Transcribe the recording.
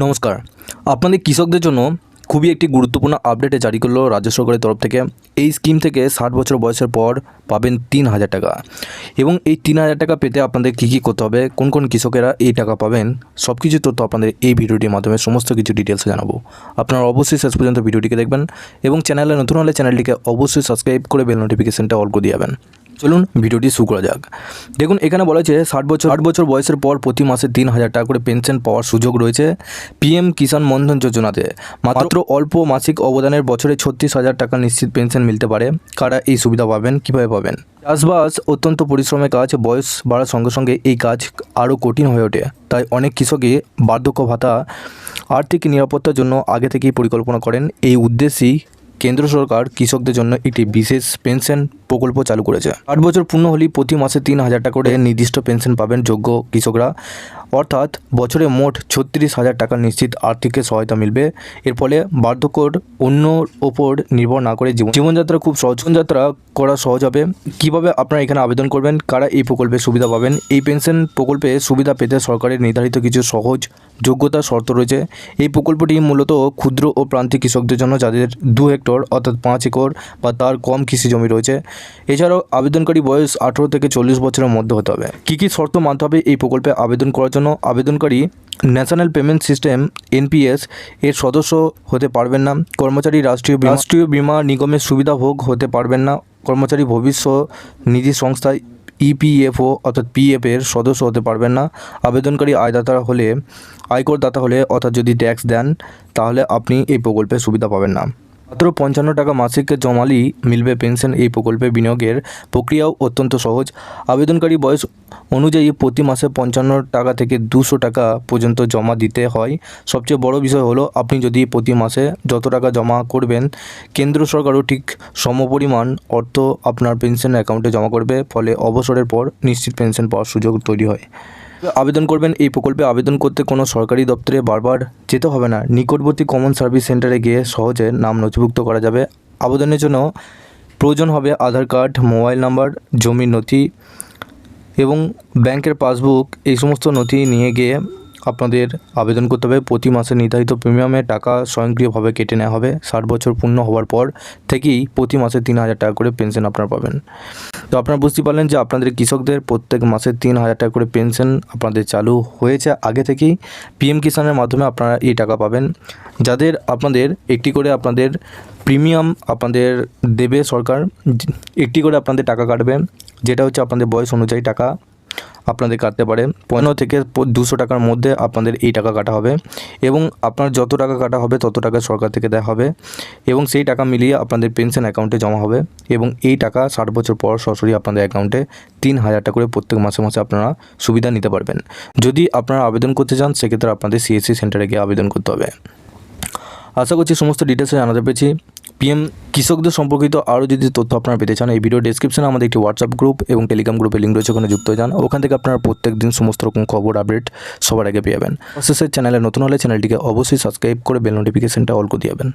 নমস্কার। আপনাদের কৃষকদের জন্য খুবই একটি গুরুত্বপূর্ণ আপডেট জারি করলো রাজ্য সরকারের তরফ থেকে। এই স্কিম থেকে 60 বছর বয়সের পর পাবেন 3000 টাকা এবং এই 3000 টাকা পেতে আপনাদের কী করতে হবে, কোন কোন কৃষকেরা এই টাকা পাবেন, সব কিছু তথ্য আপনাদের এই ভিডিওটির মাধ্যমে সমস্ত কিছু ডিটেলসে জানাবো। আপনারা অবশ্যই শেষ পর্যন্ত ভিডিওটিকে দেখবেন এবং চ্যানেলে নতুন হলে চ্যানেলটিকে অবশ্যই সাবস্ক্রাইব করে বেল নোটিফিকেশনটা অল করে দিয়াবেন। চলুন ভিডিওটি শুরু করা যাক। দেখুন, এখানে বলা হয়েছে 60 বছর বয়সের পর প্রতি মাসে 3000 টাকা করে পেনশন পাওয়ার সুযোগ রয়েছে পিএম কিষাণ মনধন যোজনাতে। মাত্র অল্প মাসিক অবদানের বছরে 36,000 টাকা নিশ্চিত পেনশন মিলতে পারে। কারা এই সুবিধা পাবেন, কীভাবে পাবেন? চাষবাস অত্যন্ত পরিশ্রমের কাজ, বয়স বাড়ার সঙ্গে সঙ্গে এই কাজ আরও কঠিন হয়ে ওঠে। তাই অনেক কৃষকই বার্ধক্য ভাতা আর্থিক নিরাপত্তার জন্য আগে থেকেই পরিকল্পনা করেন। এই উদ্দেশ্যেই কেন্দ্র সরকার কৃষকদের জন্য একটি বিশেষ পেনশন প্রকল্প চালু করেছে। 8 বছর পূর্ণ হলেই প্রতি মাসে 3000 টাকা করে নির্দিষ্ট পেনশন পাবেন যোগ্য কৃষকরা, অর্থাৎ বছরে মোট 36,000 টাকার নিশ্চিত আর্থিক সহায়তা মিলবে। এর ফলে বার্ধক্যর অন্যর ওপর নির্ভর না করে জীবনযাত্রা খুব জীবনযাত্রা করা সহজ হবে। কীভাবে আপনারা এখানে আবেদন করবেন, কারা এই প্রকল্পের সুবিধা পাবেন? এই পেনশন প্রকল্পে সুবিধা পেতে সরকারের নির্ধারিত কিছু সহজ যোগ্যতা শর্ত রয়েছে। এই প্রকল্পটি মূলত ক্ষুদ্র ও প্রান্তিক কৃষকদের জন্য, যাদের 2 হেক্টর অর্থাৎ 5 একর বা তার কম কৃষি জমি রয়েছে। এছাড়াও আবেদনকারী বয়স 18 থেকে 40 বছরের মধ্যে হতে হবে। কী কী শর্ত মানতে হবে এই প্রকল্পে আবেদন করার জন্য? আবেদনকারী ন্যাশনাল পেমেন্ট সিস্টেম (NPS) এর সদস্য হতে পারবেন না। কর্মচারী রাষ্ট্রীয় বীমা নিগমের সুবিধাভোগ হতে পারবেন না। কর্মচারী ভবিষ্যৎ নিধি সংস্থা EPFO অর্থাৎ PF এর সদস্য হতে পারবেন না। আবেদনকারী আয়করদাতা হলে অর্থাৎ যদি ট্যাক্স দেন, তাহলে আপনি এই প্রকল্পের সুবিধা পাবেন না। মাত্র 55 টাকা মাসিক জমালেই মিলবে পেনশন। এই প্রকল্পে বিনিয়োগের প্রক্রিয়াও অত্যন্ত সহজ। আবেদনকারী বয়স অনুযায়ী প্রতি মাসে 55 টাকা থেকে 200 টাকা পর্যন্ত জমা দিতে হয়। সবচেয়ে বড় বিষয় হলো, আপনি যদি প্রতি মাসে যত টাকা জমা করবেন, কেন্দ্র সরকারও ঠিক সমপরিমাণ অর্থ আপনার পেনশন অ্যাকাউন্টে জমা করবে। ফলে অবসরের পর নিশ্চিত পেনশন পাওয়ার সুযোগ তৈরি হয়। আবেদন করবেন এই প্রকল্পে আবেদন করতে কোনো সরকারি দপ্তরে বারবার যেতে হবে না। নিকটবর্তী কমন সার্ভিস সেন্টারে গিয়ে সহজে নাম নথিভুক্ত করা যাবে। আবেদনের জন্য প্রয়োজন হবে আধার কার্ড, মোবাইল নাম্বার, জমির নথি এবং ব্যাংকের পাসবুক। এই সমস্ত নথি নিয়ে গিয়ে আপনাদের আবেদন করতে হবে। প্রতি মাসে নির্ধারিত প্রিমিয়ামের টাকা স্বয়ংক্রিয়ভাবে কেটে নেওয়া হবে। 60 বছর পূর্ণ হওয়ার পর থেকেই প্রতি মাসে 3000 টাকা করে পেনশন আপনারা পাবেন। তো আপনারা বুঝতে পারলেন যে আপনাদের কৃষকদের প্রত্যেক মাসে 3000 টাকা করে পেনশন আপনাদের চালু হয়েছে আগে থেকেই। PM কিষাণের মাধ্যমে আপনারা এই টাকা পাবেন। যাদের আপনাদের একটি করে আপনাদের প্রিমিয়াম আপনাদের দেবে সরকার, একটি করে আপনাদের টাকা কাটবে, যেটা হচ্ছে আপনাদের বয়স অনুযায়ী টাকা আপনাদের কাটতে পারে। 15 থেকে 200 টাকার মধ্যে আপনাদের এই টাকা কাটা হবে এবং আপনার যত টাকা কাটা হবে তত টাকা সরকার থেকে দেওয়া হবে এবং সেই টাকা মিলিয়ে আপনাদের পেনশন অ্যাকাউন্টে জমা হবে এবং এই টাকা 60 বছর পর সরাসরি আপনাদের অ্যাকাউন্টে 3000 টাকা করে প্রত্যেক মাসে মাসে আপনারা সুবিধা নিতে পারবেন। যদি আপনারা আবেদন করতে চান, সেক্ষেত্রে আপনাদের CSC সেন্টারে গিয়ে আবেদন করতে হবে। আশা করছি সমস্ত ডিটেলসে জানাতে পেরেছি। PM কৃষকদের সম্পর্কিত আরও যদি তথ্য আপনারা পেতে চান, এই ভিডিও ডেসক্রিপশনে আমাদের একটি হোয়াটসঅ্যাপ গ্রুপ এবং টেলিগ্রাম গ্রুপের লিঙ্ক রয়েছে, ওখানে যুক্ত হয়ে যান। ওখান থেকে আপনারা প্রত্যেক দিন সমস্ত রকম খবর আপডেট সবার আগে পেয়ে যাবেন। অবশ্যই চ্যানেলে নতুন হলে চ্যানেলটিকে অবশ্যই সাবস্ক্রাইব করে বেল নোটিফিকেশনটা অল করে দিবেন।